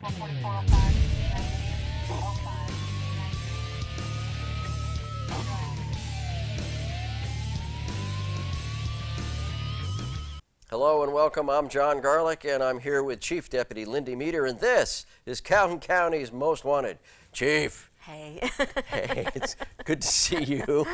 Hello and welcome. I'm Jon Garlick, and I'm here with Chief Deputy Lynde Meeder, and this is Calhoun County's Most Wanted. Chief. Hey. Hey, it's good to see you.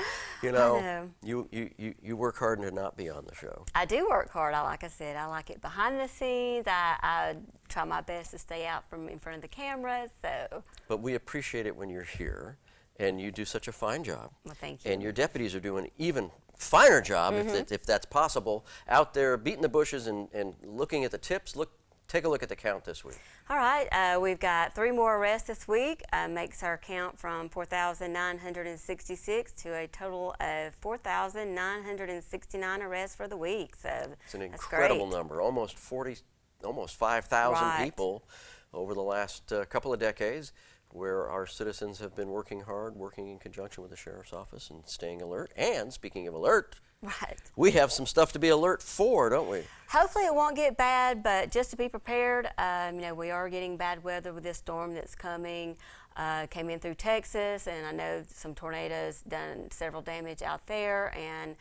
You know, you work hard to not be on the show. I do work hard. Like I said, I like it behind the scenes. I try my best to stay out from in front of the cameras. So. But we appreciate it when you're here, and you do such a fine job. Well, thank you. And your deputies are doing even finer job, if that's possible, out there beating the bushes and looking at the tips. Take a look at the count this week. All right, we've got 3 more arrests this week. Makes our count from 4,966 to a total of 4,969 arrests for the week. So it's an incredible number, almost 5,000 right. people over the last couple of decades, where our citizens have been working hard, working in conjunction with the Sheriff's Office and staying alert. And speaking of alert, right. we have some stuff to be alert for, don't we? Hopefully it won't get bad, but just to be prepared, you know, we are getting bad weather with this storm that's coming. Came in through Texas, and I know some tornadoes done several damage out there, and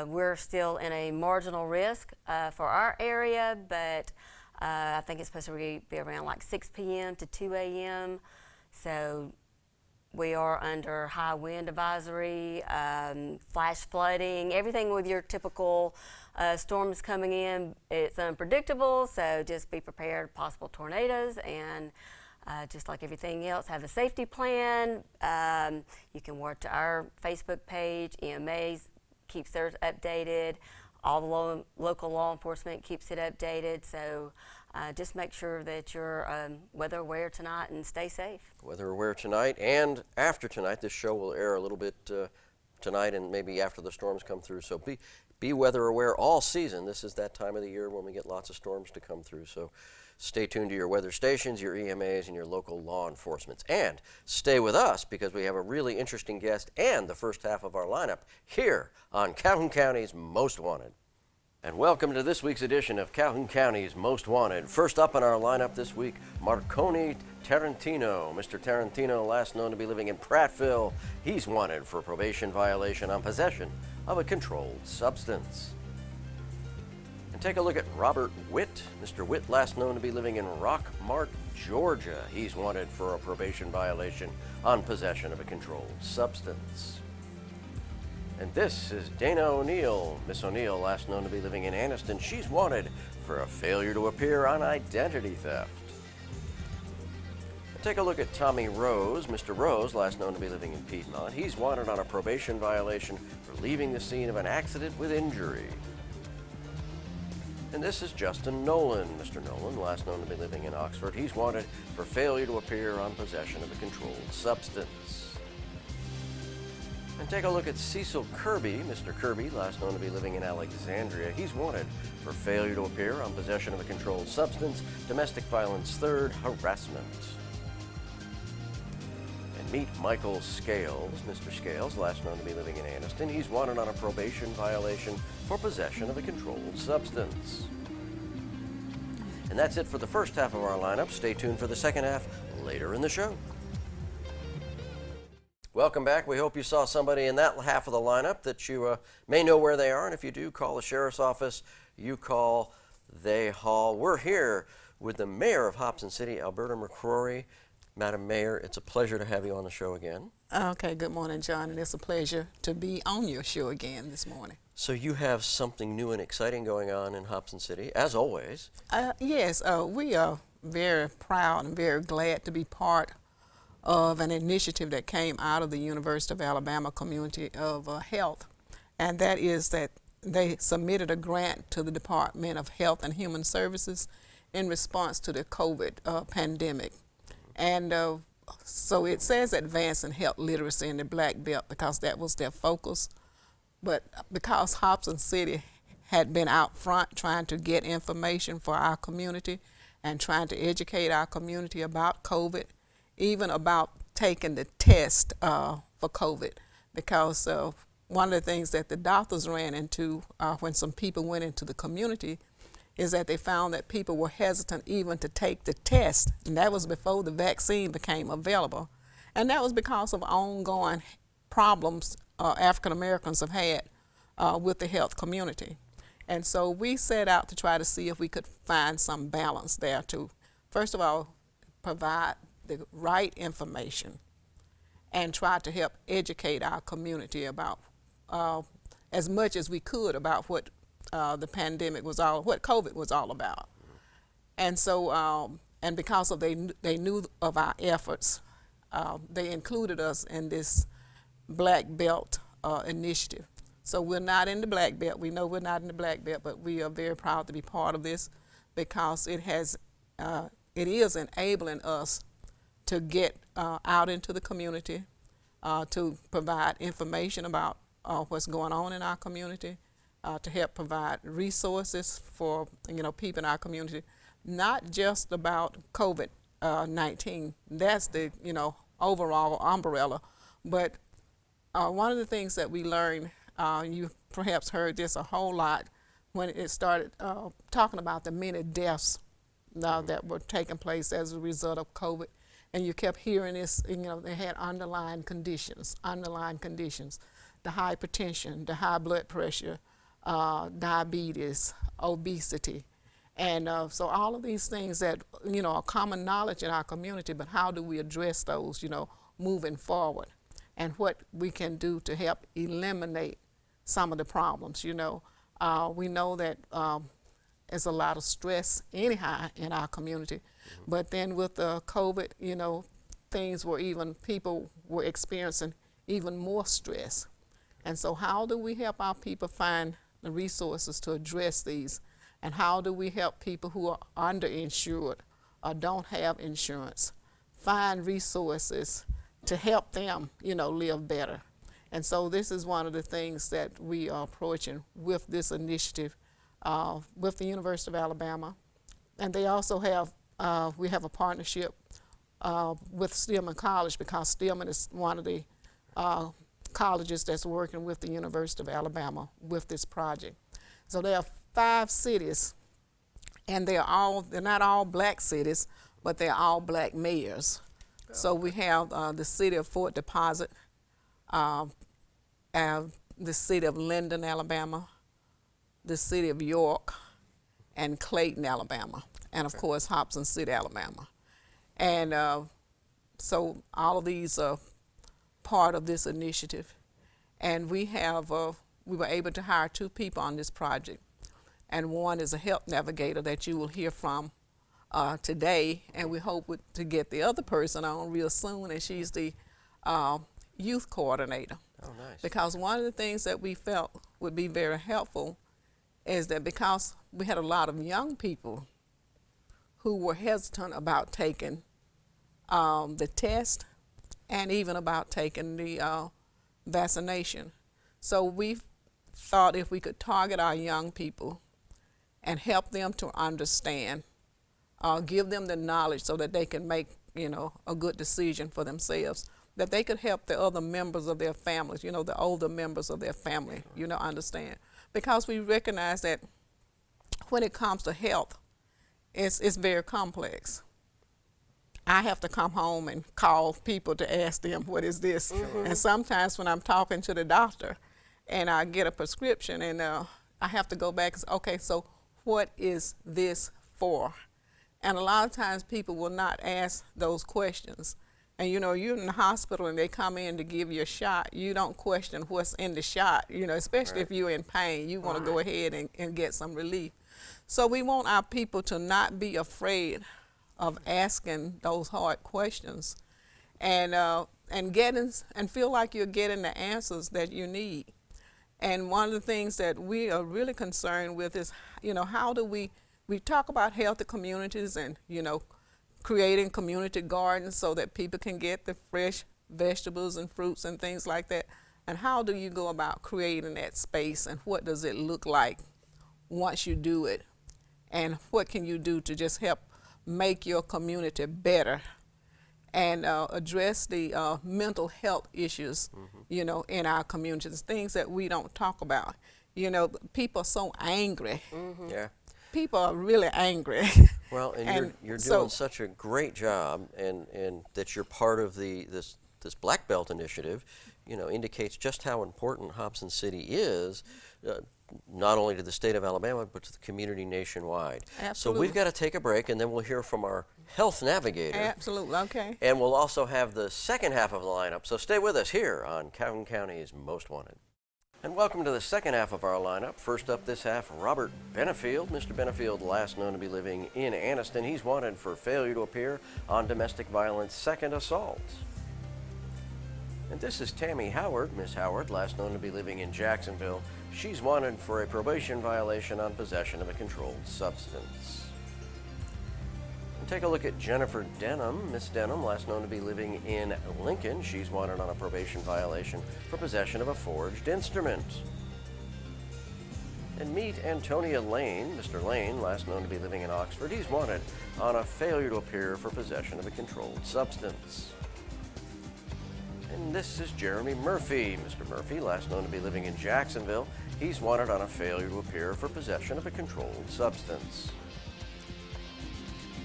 we're still in a marginal risk for our area, but I think it's supposed to be around like 6 p.m. to 2 a.m. So we are under high wind advisory, flash flooding, everything with your typical storms coming in. It's unpredictable, so just be prepared, possible tornadoes, and just like everything else, have a safety plan. You can watch our Facebook page. EMA keeps theirs updated. All the local law enforcement keeps it updated, so just make sure that you're weather aware tonight and stay safe. Weather aware tonight and after tonight. This show will air a little bit tonight and maybe after the storms come through, so be weather aware all season. This is that time of the year when we get lots of storms to come through, so stay tuned to your weather stations, your EMAs, and your local law enforcements. And stay with us because we have a really interesting guest and the first half of our lineup here on Calhoun County's Most Wanted. And welcome to this week's edition of Calhoun County's Most Wanted. First up in our lineup this week, Marconi Tarantino. Mr. Tarantino, last known to be living in Prattville, he's wanted for probation violation on possession of a controlled substance. And take a look at Robert Witt. Mr. Witt, last known to be living in Rockmart, Georgia. He's wanted for a probation violation on possession of a controlled substance. And this is Dana O'Neill. Miss O'Neill, last known to be living in Anniston, she's wanted for a failure to appear on identity theft. And take a look at Tommy Rose. Mr. Rose, last known to be living in Piedmont, he's wanted on a probation violation for leaving the scene of an accident with injury. And this is Justin Nolan. Mr. Nolan, last known to be living in Oxford, he's wanted for failure to appear on possession of a controlled substance. And take a look at Cecil Kirby. Mr. Kirby, last known to be living in Alexandria, he's wanted for failure to appear on possession of a controlled substance, domestic violence third, harassment. And meet Michael Scales. Mr. Scales, last known to be living in Anniston, he's wanted on a probation violation for possession of a controlled substance. And that's it for the first half of our lineup. Stay tuned for the second half later in the show. Welcome back. We hope you saw somebody in that half of the lineup that you may know where they are, and if you do, call the Sheriff's Office. You call, they haul. We're here with the Mayor of Hobson City, Alberta McCrory. Madam Mayor, it's a pleasure to have you on the show again. Okay, good morning, John, and it's a pleasure to be on your show again this morning. So you have something new and exciting going on in Hobson City, as always. Yes, we are very proud and very glad to be part of an initiative that came out of the University of Alabama Community of Health, and that is that they submitted a grant to the Department of Health and Human Services in response to the COVID pandemic. And so it says advancing health literacy in the Black Belt because that was their focus. But because Hobson City had been out front trying to get information for our community and trying to educate our community about COVID, even about taking the test for COVID, because one of the things that the doctors ran into when some people went into the community is that they found that people were hesitant even to take the test, and that was before the vaccine became available. And that was because of ongoing problems African Americans have had with the health community. And so we set out to try to see if we could find some balance there to, first of all, provide the right information and try to help educate our community about as much as we could about what the pandemic was what COVID was all about. And so, and because of they knew of our efforts, they included us in this Black Belt initiative. So we're not in the Black Belt. We know we're not in the Black Belt, but we are very proud to be part of this because it is enabling us to get out into the community, to provide information about what's going on in our community, to help provide resources for people in our community, not just about COVID-19. That's the overall umbrella, but one of the things that we learned, you perhaps heard this a whole lot when it started talking about the many deaths that were taking place as a result of COVID. And you kept hearing this, they had underlying conditions, the hypertension, the high blood pressure, diabetes, obesity. And so all of these things that, are common knowledge in our community, but how do we address those, moving forward? And what we can do to help eliminate some of the problems, we know that there's a lot of stress anyhow in our community. But then with the COVID, people were experiencing even more stress. And so how do we help our people find the resources to address these? And how do we help people who are underinsured or don't have insurance find resources to help them, live better? And so this is one of the things that we are approaching with this initiative with the University of Alabama. And they also have, we have a partnership with Stillman College because Stillman is one of the colleges that's working with the University of Alabama with this project. So there are 5 cities, and they're not all black cities, but they're all black mayors. Oh. So we have the city of Fort Deposit, the city of Lynde, Alabama, the city of York, and Clayton, Alabama, and of course Hobson City, Alabama. And so all of these are part of this initiative. And we were able to hire 2 people on this project. And one is a health navigator that you will hear from today, and we hope to get the other person on real soon, and she's the youth coordinator. Oh, nice. Because one of the things that we felt would be very helpful is that because we had a lot of young people who were hesitant about taking the test and even about taking the vaccination. So we thought if we could target our young people and help them to understand, give them the knowledge so that they can make, a good decision for themselves, that they could help the other members of their families, the older members of their family, understand. Because we recognize that when it comes to health, it's very complex. I have to come home and call people to ask them, what is this? Mm-hmm. And sometimes when I'm talking to the doctor and I get a prescription and I have to go back and say, okay, so what is this for? And a lot of times people will not ask those questions. And you're in the hospital and they come in to give you a shot, you don't question what's in the shot, especially right. If you're in pain, you want to go ahead and get some relief. So we want our people to not be afraid of asking those hard questions and feel like you're getting the answers that you need. And one of the things that we are really concerned with is, how do we talk about healthy communities and, creating community gardens so that people can get the fresh vegetables and fruits and things like that. And how do you go about creating that space, and what does it look like once you do it? And what can you do to just help make your community better and address the mental health issues, mm-hmm. In our communities, things that we don't talk about. People are so angry. Mm-hmm. Yeah. people are really angry. Well, and, And you're so- doing such a great job, and that you're part of this Black Belt initiative, indicates just how important Hobson City is, not only to the state of Alabama, but to the community nationwide. So we've Absolutely. got to take a break, and then we'll hear from our health navigator. Absolutely, okay. And we'll also have the second half of the lineup, so stay with us here on Calhoun County's Most Wanted. And welcome to the second half of our lineup. First up this half, Robert Benefield. Mr. Benefield, last known to be living in Anniston. He's wanted for failure to appear on domestic violence second assault. And this is Tammy Howard. Miss Howard, last known to be living in Jacksonville. She's wanted for a probation violation on possession of a controlled substance. And take a look at Jennifer Denham. Miss Denham, last known to be living in Lincoln. She's wanted on a probation violation for possession of a forged instrument. And meet Antonia Lane. Mr. Lane, last known to be living in Oxford. He's wanted on a failure to appear for possession of a controlled substance. And this is Jeremy Murphy. Mr. Murphy, last known to be living in Jacksonville. He's wanted on a failure to appear for possession of a controlled substance.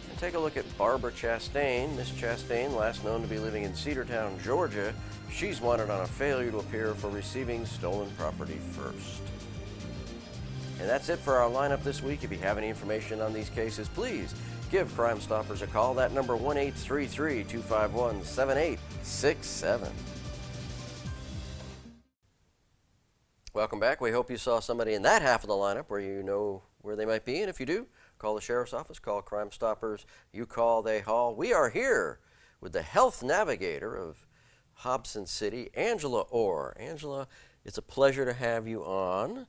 And take a look at Barbara Chastain. Miss Chastain, last known to be living in Cedartown, Georgia. She's wanted on a failure to appear for receiving stolen property first. And that's it for our lineup this week. If you have any information on these cases, please give Crime Stoppers a call. That number, 1-833-251-7867. Welcome back. We hope you saw somebody in that half of the lineup where you know where they might be. And if you do, call the Sheriff's Office, call Crime Stoppers. You call, they haul. We are here with the Health Navigator of Hobson City, Angela Orr. Angela, it's a pleasure to have you on.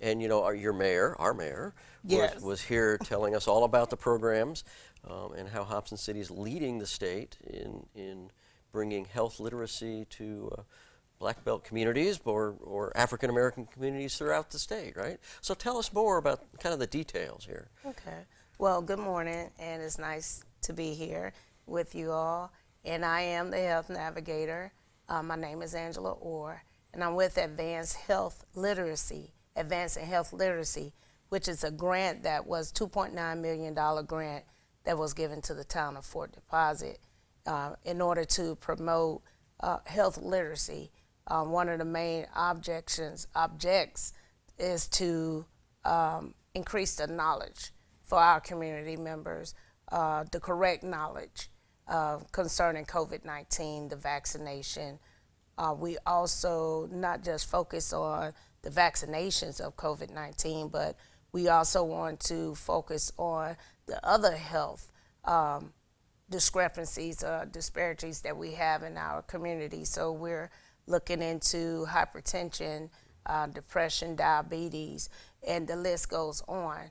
And your mayor, our mayor, Yes. was here telling us all about the programs and how Hobson City is leading the state in bringing health literacy to Black Belt communities or African American communities throughout the state, right? So tell us more about kind of the details here. Okay. Well, good morning, and it's nice to be here with you all. And I am the Health Navigator. My name is Angela Orr, and I'm with Advancing Health Literacy, which is a grant that was $2.9 million grant that was given to the town of Fort Deposit in order to promote health literacy. One of the main objects is to increase the knowledge for our community members, the correct knowledge concerning COVID-19, the vaccination. We also not just focus on the vaccinations of COVID-19, but we also want to focus on the other health disparities that we have in our community. So we're looking into hypertension, depression, diabetes, and the list goes on.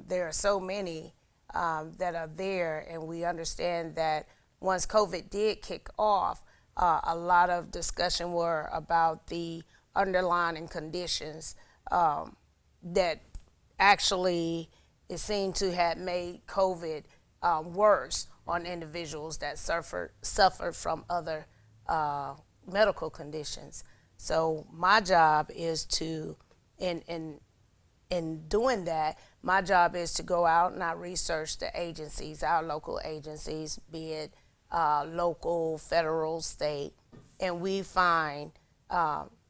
There are so many that are there, and we understand that once COVID did kick off, a lot of discussion were about the underlying conditions that actually it seemed to have made COVID worse on individuals that suffered from other medical conditions. So my job is to, in doing that, my job is to go out and I research the agencies, our local agencies, be it local, federal, state, and we find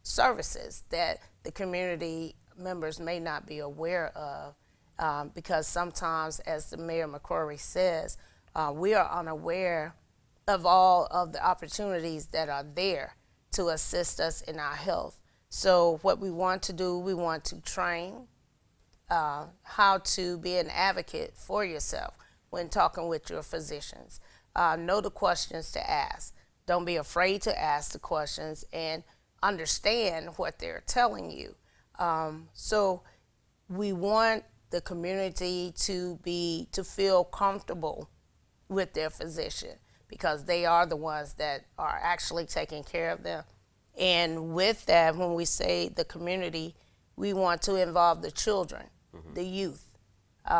services that the community members may not be aware of because sometimes, as the Mayor McCrory says, we are unaware of all of the opportunities that are there to assist us in our health. So what we want to do, we want to train how to be an advocate for yourself when talking with your physicians. Know the questions to ask. Don't be afraid to ask the questions and understand what they're telling you. So we want the community to feel comfortable with their physician because they are the ones that are actually taking care of them. And with that, when we say the community, we want to involve the children, the youth,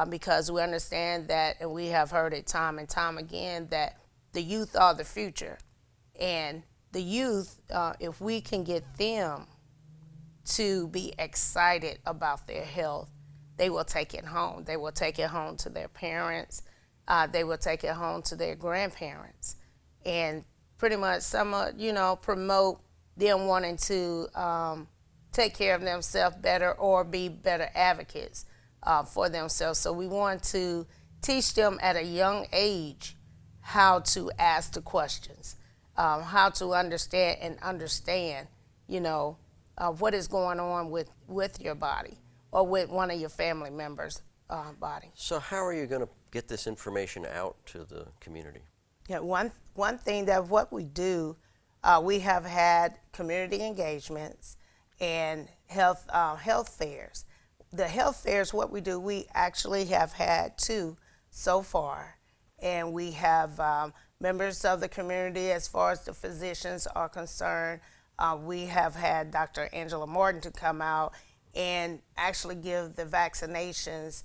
because we understand that, and we have heard it time and time again, that the youth are the future. And the youth, if we can get them to be excited about their health, they will take it home. They will take it home to their parents. They will take it home to their grandparents. And pretty much promote them wanting to take care of themselves better or be better advocates for themselves. So we want to teach them at a young age how to ask the questions, how to understand, what is going on with your body or with one of your family members' body. So how are you going to get this information out to the community? Yeah, one thing that what we do, we have had community engagements and health fairs. The health fairs, what we do, we actually have had 2 so far, and we have members of the community as far as the physicians are concerned. We have had Dr. Angela Morton to come out and actually give the vaccinations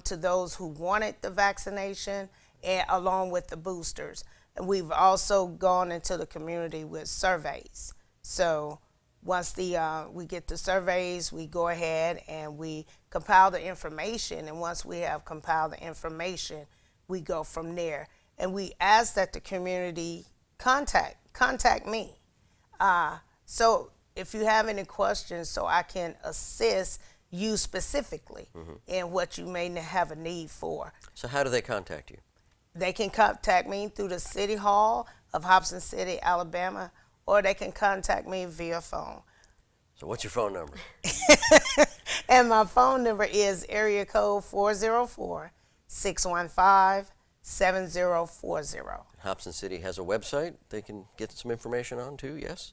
to those who wanted the vaccination, and along with the boosters. And we've also gone into the community with surveys. So once we get the surveys, we go ahead and we compile the information. And once we have compiled the information, we go from there. And we ask that the community contact me. So if you have any questions, so I can assist you specifically in what you may have a need for. So how do they contact you? They can contact me through the City Hall of Hobson City, Alabama, or they can contact me via phone. So what's your phone number? And my phone number is area code 404-615-7040. Hobson City has a website they can get some information on too, yes?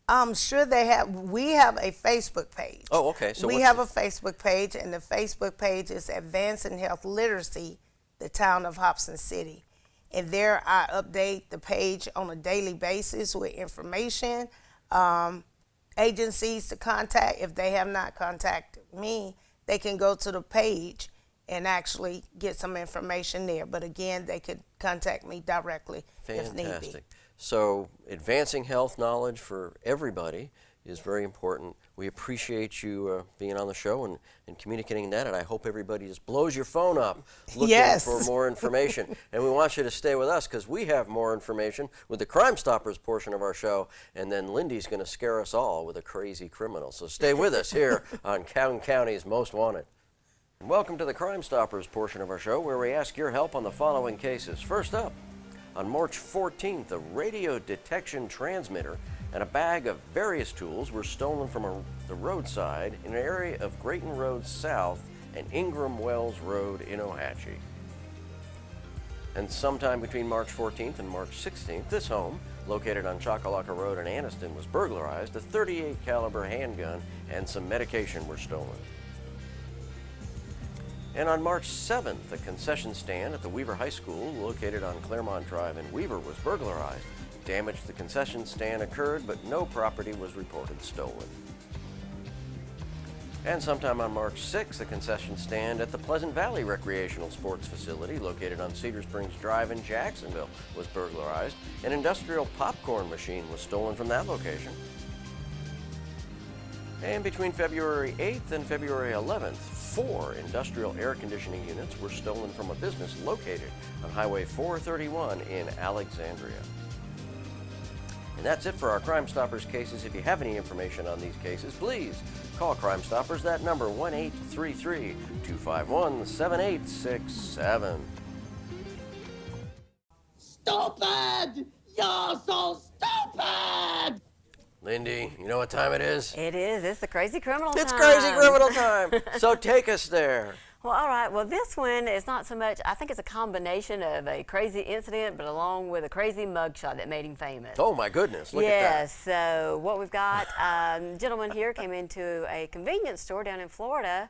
I'm sure they have. We have a Facebook page. Oh, okay. So we have a Facebook page, and the Facebook page is Advancing Health Literacy, the town of Hobson City. And there I update the page on a daily basis with information, agencies to contact. If they have not contacted me, they can go to the page and actually get some information there. But again, they could contact me directly if need be. Fantastic. So advancing health knowledge for everybody is very important. We appreciate you being on the show and communicating that, and I hope everybody just blows your phone up looking for more information. And we want you to stay with us because we have more information with the Crime Stoppers portion of our show, and then Lynde's going to scare us all with a crazy criminal. So stay with us here on Calhoun County's Most Wanted. And welcome to the Crime Stoppers portion of our show, where we ask your help on the following cases. First up, on March 14th, a radio detection transmitter and a bag of various tools were stolen from the roadside in an area of Grayton Road South and Ingram Wells Road in Ohatchee. And sometime between March 14th and March 16th, this home, located on Choccolocca Road in Anniston, was burglarized. A .38 caliber handgun and some medication were stolen. And on March 7th, a concession stand at the Weaver High School, located on Claremont Drive in Weaver, was burglarized. Damage to the concession stand occurred, but no property was reported stolen. And sometime on March 6th, a concession stand at the Pleasant Valley Recreational Sports Facility, located on Cedar Springs Drive in Jacksonville, was burglarized. An industrial popcorn machine was stolen from that location. And between February 8th and February 11th, 4 industrial air conditioning units were stolen from a business located on Highway 431 in Alexandria. And that's it for our Crime Stoppers cases. If you have any information on these cases, please call Crime Stoppers. That number, 1-833-251-7867. Stupid! You're so stupid! Lynde, you know what time it is? It is. It's the crazy criminal time. It's crazy criminal time. So take us there. Well, all right. Well, this one is not so much, I think it's a combination of a crazy incident, but along with a crazy mugshot that made him famous. Oh, my goodness. Look at that. Yes. So what we've got, gentleman here came into a convenience store down in Florida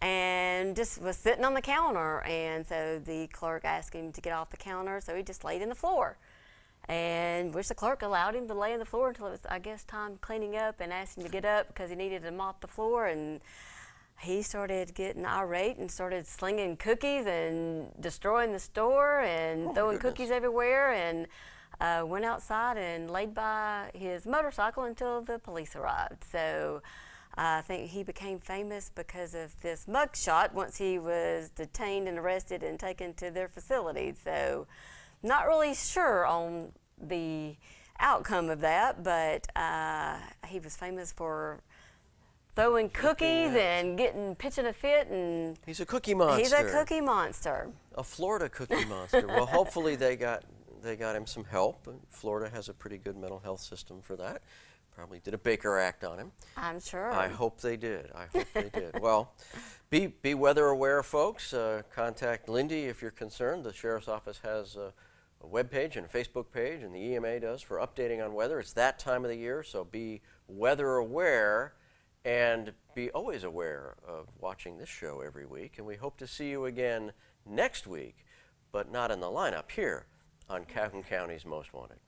and just was sitting on the counter. And so the clerk asked him to get off the counter, so he just laid in the floor. And which the clerk allowed him to lay on the floor until it was, I guess, time cleaning up, and asked him to get up because he needed to mop the floor. And he started getting irate and started slinging cookies and destroying the store and throwing cookies everywhere, and went outside and laid by his motorcycle until the police arrived. So I think he became famous because of this mugshot once he was detained and arrested and taken to their facility. So, not really sure on the outcome of that, but he was famous for throwing cookies and pitching a fit, and He's a cookie monster. he's a cookie monster. A Florida cookie monster. Well, hopefully they got him some help. Florida has a pretty good mental health system for that. Probably did a Baker Act on him. I'm sure. I hope they did. I hope they did. Well, be weather aware, folks. Contact Lynde if you're concerned. The Sheriff's Office has a web page and a Facebook page, and the EMA does, for updating on weather. It's that time of the year, so be weather aware and be always aware of watching this show every week. And we hope to see you again next week, but not in the lineup here on Calhoun County's Most Wanted.